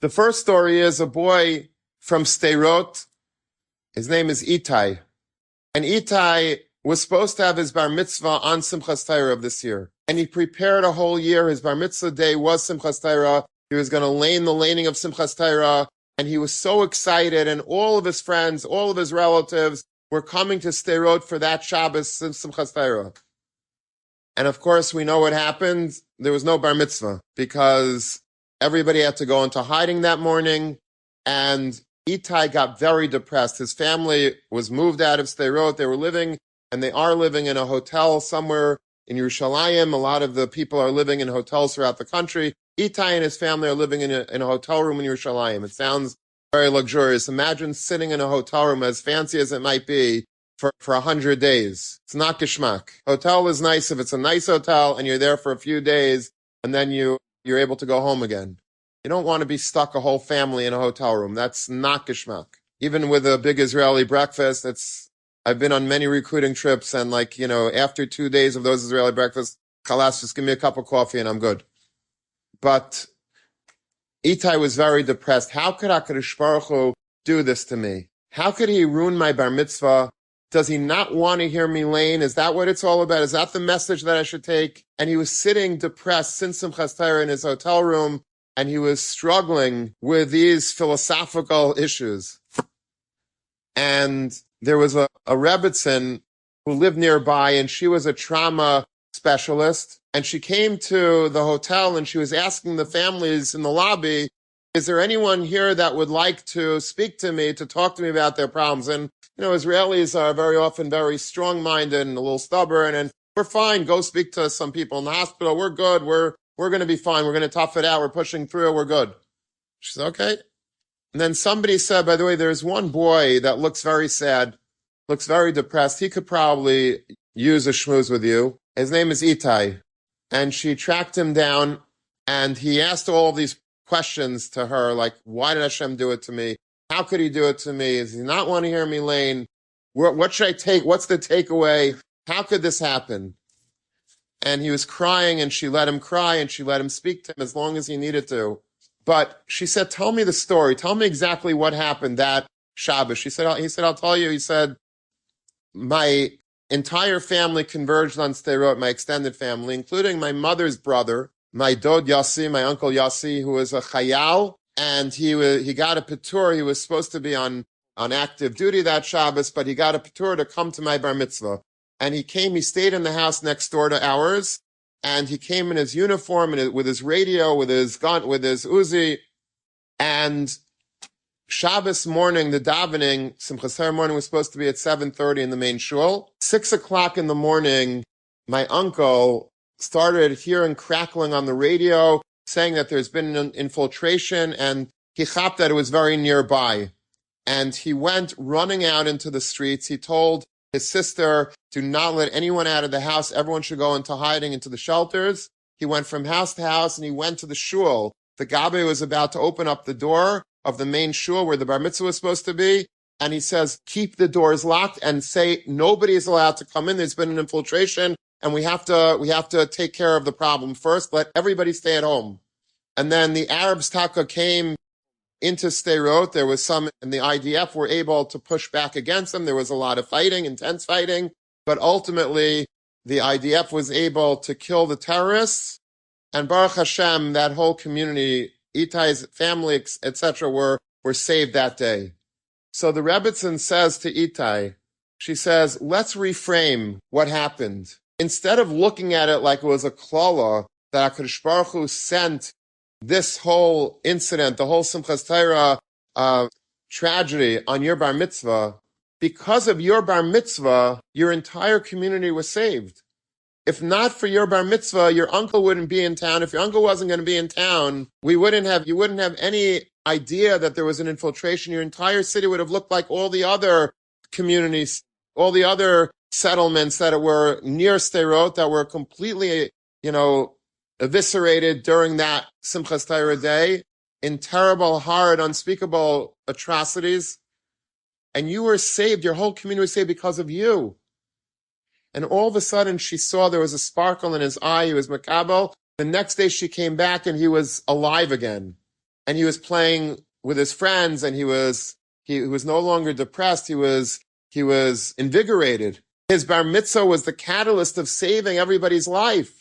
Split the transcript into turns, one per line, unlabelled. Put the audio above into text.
The first story is a boy from Sderot. His name is Itai. And Itai was supposed to have his Bar Mitzvah on Simchas Torah of this year. And he prepared a whole year. His Bar Mitzvah day was Simchas Torah. He was going to lane the laning of Simchas Torah. And he was so excited. And all of his friends, all of his relatives were coming to Sderot for that Shabbos Simchas Torah. And of course, we know what happened. There was no Bar Mitzvah because everybody had to go into hiding that morning. And Itai got very depressed. His family was moved out of Sderot. They were living, and they are living in a hotel somewhere in Yerushalayim. A lot of the people are living in hotels throughout the country. Itai and his family are living in a hotel room in Yerushalayim. It sounds very luxurious. Imagine sitting in a hotel room, as fancy as it might be, for 100 days. It's not geschmack. Hotel is nice if it's a nice hotel and you're there for a few days and then you're able to go home again. You don't want to be stuck a whole family in a hotel room. That's not geschmack. Even with a big Israeli breakfast, I've been on many recruiting trips and after 2 days of those Israeli breakfasts, khalas, just give me a cup of coffee and I'm good. But Itai was very depressed. How could HaKadosh Baruch Hu do this to me? How could he ruin my Bar Mitzvah? Does he not want to hear me lane? Is that what it's all about? Is that the message that I should take? And he was sitting depressed since Simchas Torah in his hotel room, and he was struggling with these philosophical issues. And there was a Rebbitzin who lived nearby, and she was a trauma specialist. And she came to the hotel, and she was asking the families in the lobby, is there anyone here that would like to speak to me, to talk to me about their problems? And Israelis are very often very strong-minded and a little stubborn, and we're fine. Go speak to some people in the hospital. We're good. We're going to be fine. We're going to tough it out. We're pushing through. We're good. She said, okay. And then somebody said, by the way, there's one boy that looks very sad, looks very depressed. He could probably use a schmooze with you. His name is Itai. And she tracked him down, and he asked all of these questions to her, like, why did Hashem do it to me? How could he do it to me? Does he not want to hear me lane? What should I take? What's the takeaway? How could this happen? And he was crying, and she let him cry, and she let him speak to him as long as he needed to. But she said, tell me the story. Tell me exactly what happened that Shabbos. He said, I'll tell you. He said, my entire family converged on Sderot, my extended family, including my mother's brother, my dod Yossi, my uncle Yossi, who was a chayal. And he got a patur. He was supposed to be on active duty that Shabbos, but he got a patur to come to my Bar Mitzvah. And he stayed in the house next door to ours, and he came in his uniform and with his radio, with his gun, with his Uzi. And Shabbos morning, the davening, Simchas Torah morning, was supposed to be at 7:30 in the main shul. 6 o'clock in the morning, my uncle started hearing crackling on the radio, saying that there's been an infiltration, and he chapped that it was very nearby. And he went running out into the streets. He told his sister, do not let anyone out of the house. Everyone should go into hiding, into the shelters. He went from house to house, and he went to the shul. The Gabe was about to open up the door of the main shul where the Bar Mitzvah was supposed to be. And he says, keep the doors locked and say nobody is allowed to come in. There's been an infiltration. And we have to take care of the problem first. Let everybody stay at home. And then the Arabs Taka came into Sderot. There was some, and the IDF were able to push back against them. There was a lot of fighting, intense fighting. But ultimately, the IDF was able to kill the terrorists. And Baruch Hashem, that whole community, Itai's family, etc., were saved that day. So the Rebbitzin says to Itai, she says, let's reframe what happened. Instead of looking at it like it was a klala that HaKadosh Baruch Hu sent this whole incident, the whole Simchas Torah tragedy on your Bar Mitzvah, because of your Bar Mitzvah, your entire community was saved. If not for your Bar Mitzvah, your uncle wouldn't be in town. If your uncle wasn't going to be in town, you wouldn't have any idea that there was an infiltration. Your entire city would have looked like all the other communities, all the other settlements that were near Sderot that were completely, eviscerated during that Simchas Torah day in terrible, hard, unspeakable atrocities. And you were saved. Your whole community was saved because of you. And all of a sudden she saw there was a sparkle in his eye. He was makabel. The next day she came back and he was alive again. and he was playing with his friends, and he was no longer depressed. He was invigorated. His bar mitzvah was the catalyst of saving everybody's life.